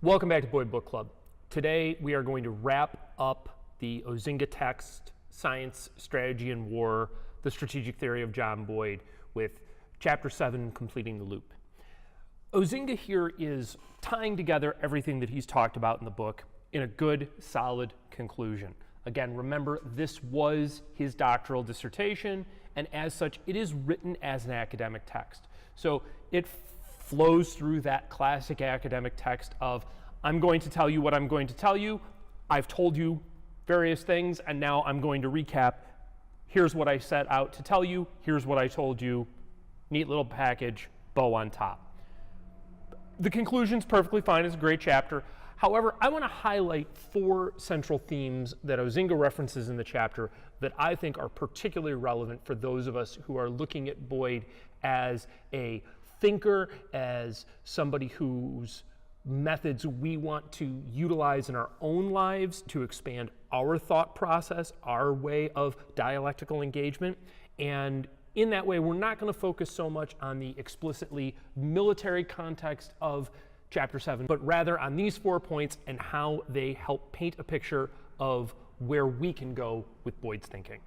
Welcome back to Boyd Book Club. Today we are going to wrap up the Osinga text, Science, Strategy, and War, the Strategic Theory of John Boyd, with Chapter 7 completing the loop. Osinga here is tying together everything that he's talked about in the book in a good, solid conclusion. Again, remember, this was his doctoral dissertation, and as such, it is written as an academic text. So it flows through that classic academic text of, I'm going to tell you what I'm going to tell you, I've told you various things, and now I'm going to recap. Here's what I set out to tell you, here's what I told you, neat little package, bow on top. The conclusion's perfectly fine, it's a great chapter. However, I want to highlight 4 central themes that Osinga references in the chapter that I think are particularly relevant for those of us who are looking at Boyd as a thinker, as somebody whose methods we want to utilize in our own lives to expand our thought process, our way of dialectical engagement. And in that way, we're not going to focus so much on the explicitly military context of Chapter 7, but rather on these 4 points and how they help paint a picture of where we can go with Boyd's thinking.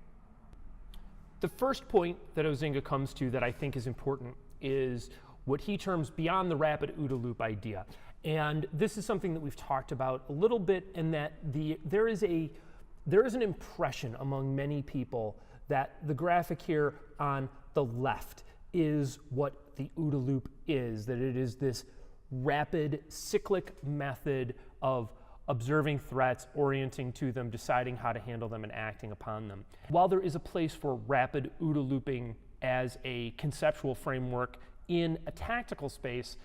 The first point that Osinga comes to that I think is important is what he terms beyond the rapid OODA loop idea. And this is something that we've talked about a little bit, in that there is an impression among many people that the graphic here on the left is what the OODA loop is, that it is this rapid cyclic method of observing threats, orienting to them, deciding how to handle them, and acting upon them. While there is a place for rapid OODA looping as a conceptual framework in a tactical space,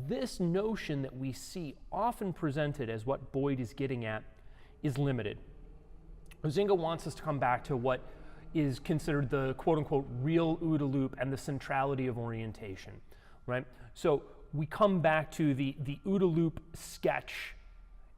this notion that we see often presented as what Boyd is getting at is limited. Osinga wants us to come back to what is considered the quote-unquote real OODA loop and the centrality of orientation, right? So we come back to the OODA loop sketch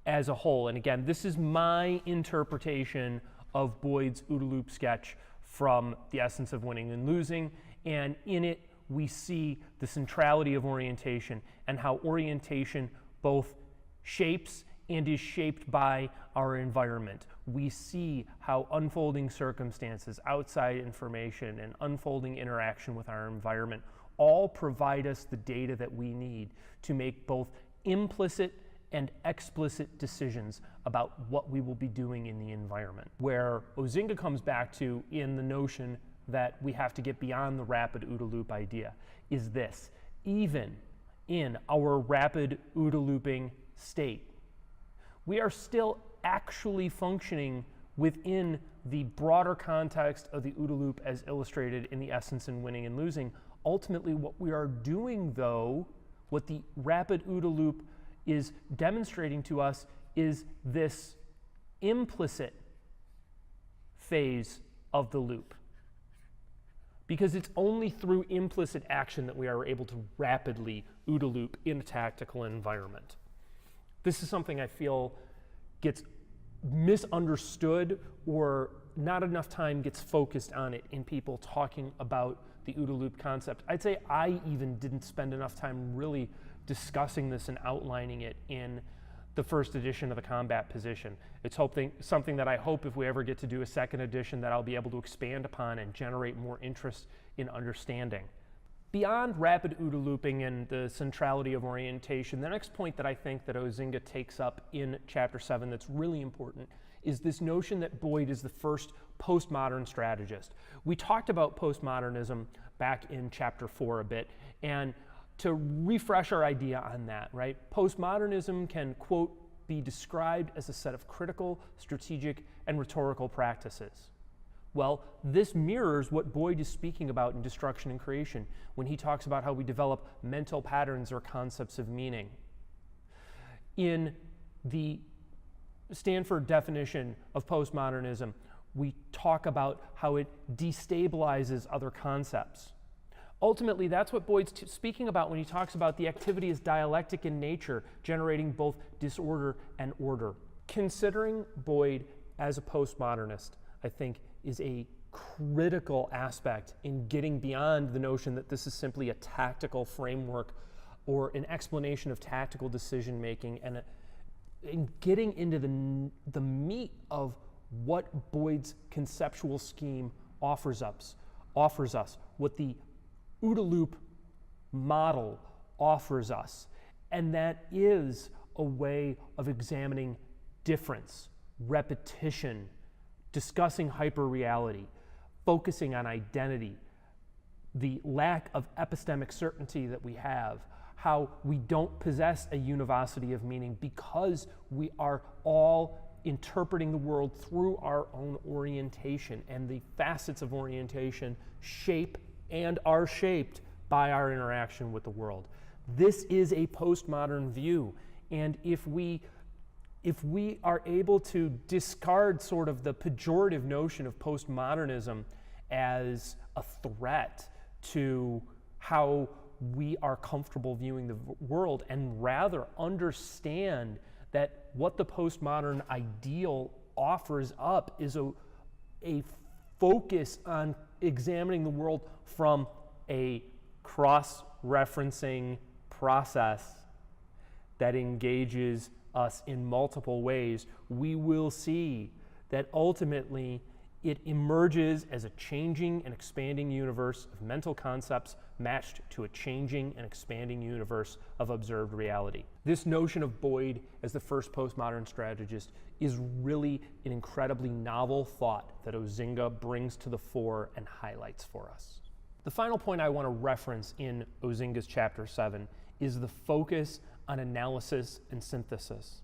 as a whole. And again, this is my interpretation of Boyd's OODA loop sketch from The Essence of Winning and Losing. And in it, we see the centrality of orientation and how orientation both shapes and is shaped by our environment. We see how unfolding circumstances, outside information, and unfolding interaction with our environment all provide us the data that we need to make both implicit and explicit decisions about what we will be doing in the environment. Where Osinga comes back to in the notion that we have to get beyond the rapid OODA loop idea is this: even in our rapid OODA looping state, we are still actually functioning within the broader context of the OODA loop as illustrated in The Essence in Winning and Losing. Ultimately, what we are doing, though, what the rapid OODA loop is demonstrating to us, is this implicit phase of the loop. Because it's only through implicit action that we are able to rapidly OODA loop in a tactical environment. This is something I feel gets misunderstood, or not enough time gets focused on it in people talking about the OODA loop concept. I'd say I even didn't spend enough time really discussing this and outlining it in the first edition of the combat position. It's something that I hope if we ever get to do a second edition that I'll be able to expand upon and generate more interest in understanding. Beyond rapid OODA looping and the centrality of orientation, the next point that I think that Osinga takes up in Chapter 7 that's really important is this notion that Boyd is the first postmodern strategist. We talked about postmodernism back in Chapter 4 a bit, and to refresh our idea on that, right? Postmodernism can, quote, be described as a set of critical, strategic, and rhetorical practices. Well, this mirrors what Boyd is speaking about in Destruction and Creation when he talks about how we develop mental patterns or concepts of meaning. In the Stanford definition of postmodernism, we talk about how it destabilizes other concepts. Ultimately, that's what Boyd's speaking about when he talks about the activity as dialectic in nature, generating both disorder and order. Considering Boyd as a postmodernist, I think, is a critical aspect in getting beyond the notion that this is simply a tactical framework or an explanation of tactical decision making, and getting into the meat of what Boyd's conceptual scheme offers us, what the OODA loop model offers us. And that is a way of examining difference, repetition, discussing hyperreality, focusing on identity, the lack of epistemic certainty that we have, how we don't possess a univocity of meaning because we are all interpreting the world through our own orientation, and the facets of orientation shape and are shaped by our interaction with the world. This is a postmodern view, and if we are able to discard sort of the pejorative notion of postmodernism as a threat to how we are comfortable viewing the world, and rather understand that what the postmodern ideal offers up is a focus on examining the world from a cross-referencing process that engages us in multiple ways, we will see that ultimately it emerges as a changing and expanding universe of mental concepts matched to a changing and expanding universe of observed reality. This notion of Boyd as the first postmodern strategist is really an incredibly novel thought that Osinga brings to the fore and highlights for us. The final point I want to reference in Osinga's chapter 7 is the focus on analysis and synthesis.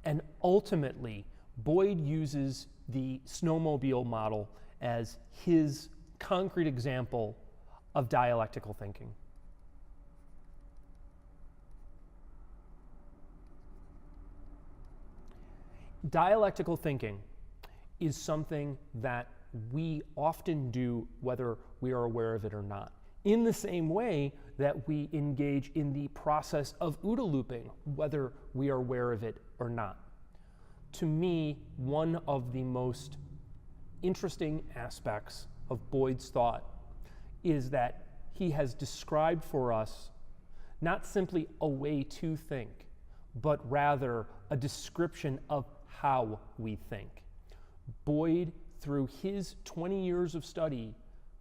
And ultimately, Boyd uses the snowmobile model as his concrete example of dialectical thinking. Dialectical thinking is something that we often do whether we are aware of it or not, in the same way that we engage in the process of OODA looping, whether we are aware of it or not. To me, one of the most interesting aspects of Boyd's thought is that he has described for us not simply a way to think, but rather a description of how we think. Boyd, through his 20 years of study,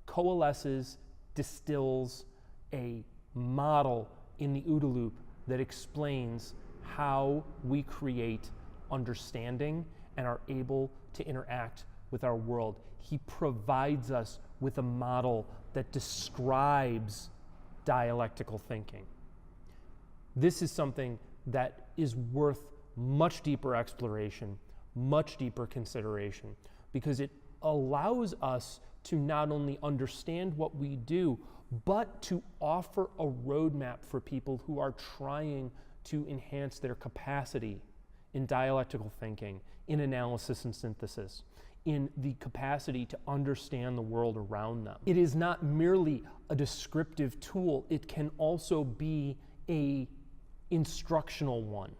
coalesces, distills a model in the OODA loop that explains how we create understanding and are able to interact with our world. He provides us with a model that describes dialectical thinking. This is something that is worth much deeper exploration, much deeper consideration, because it allows us to not only understand what we do, but to offer a roadmap for people who are trying to enhance their capacity in dialectical thinking, in analysis and synthesis, in the capacity to understand the world around them. It is not merely a descriptive tool, it can also be an instructional one.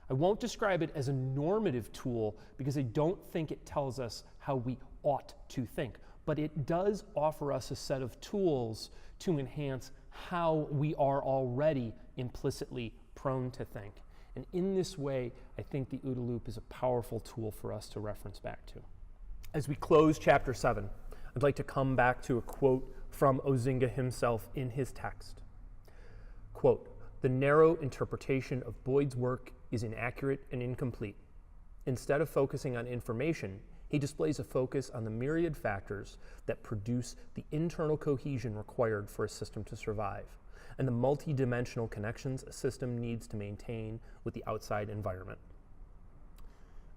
I won't describe it as a normative tool because I don't think it tells us how we ought to think, but it does offer us a set of tools to enhance how we are already implicitly prone to think. And in this way, I think the OODA loop is a powerful tool for us to reference back to. As we close chapter 7, I'd like to come back to a quote from Osinga himself in his text. Quote, "The narrow interpretation of Boyd's work is inaccurate and incomplete. Instead of focusing on information, he displays a focus on the myriad factors that produce the internal cohesion required for a system to survive, and the multi-dimensional connections a system needs to maintain with the outside environment."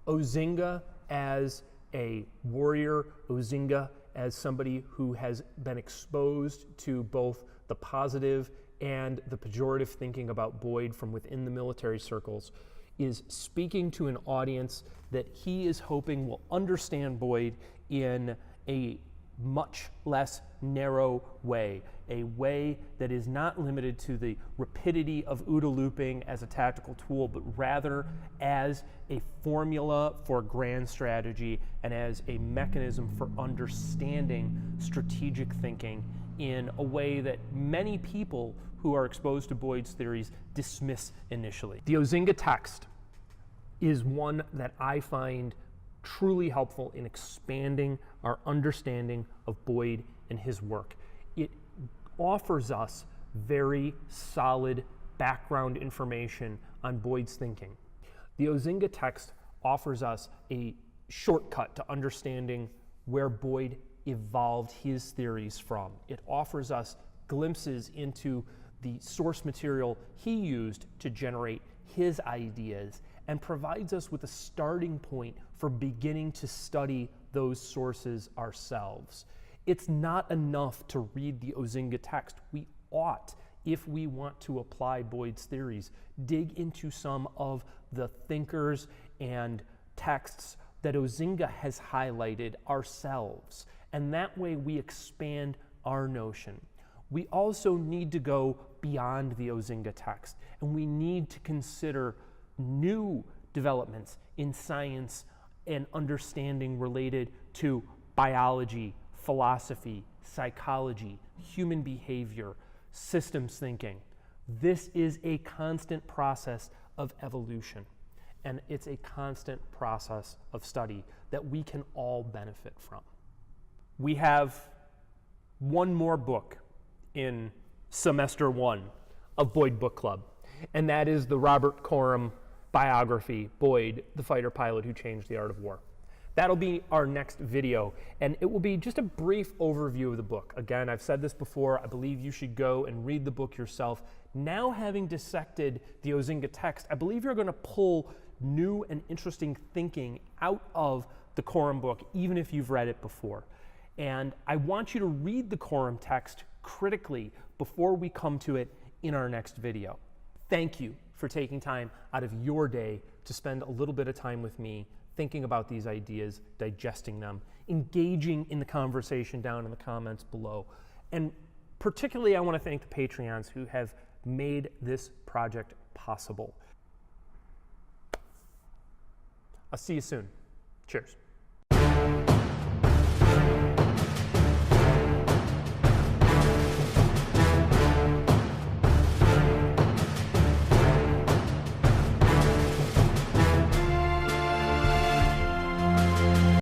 Osinga as a warrior, Osinga as somebody who has been exposed to both the positive and the pejorative thinking about Boyd from within the military circles, is speaking to an audience that he is hoping will understand Boyd in a much less narrow way, a way that is not limited to the rapidity of OODA looping as a tactical tool, but rather as a formula for grand strategy and as a mechanism for understanding strategic thinking in a way that many people who are exposed to Boyd's theories dismiss initially. The Osinga text is one that I find truly helpful in expanding our understanding of Boyd and his work. It offers us very solid background information on Boyd's thinking. The Osinga text offers us a shortcut to understanding where Boyd evolved his theories from. It offers us glimpses into the source material he used to generate his ideas and provides us with a starting point for beginning to study those sources ourselves. It's not enough to read the Osinga text. We ought, if we want to apply Boyd's theories, dig into some of the thinkers and texts that Osinga has highlighted ourselves. And that way we expand our notion. We also need to go beyond the Osinga text, and we need to consider new developments in science and understanding related to biology, philosophy, psychology, human behavior, systems thinking. This is a constant process of evolution, and it's a constant process of study that we can all benefit from. We have one more book in semester 1 of Boyd Book Club, and that is the Robert Coram biography, Boyd, the fighter pilot who changed the art of war. That'll be our next video, and it will be just a brief overview of the book. Again, I've said this before, I believe you should go and read the book yourself. Now, having dissected the Osinga text, I believe you're going to pull new and interesting thinking out of the Coram book, even if you've read it before. And I want you to read the Coram text critically before we come to it in our next video. Thank you for taking time out of your day to spend a little bit of time with me, thinking about these ideas, digesting them, engaging in the conversation down in the comments below. And particularly, I want to thank the Patreons who have made this project possible. I'll see you soon. Cheers.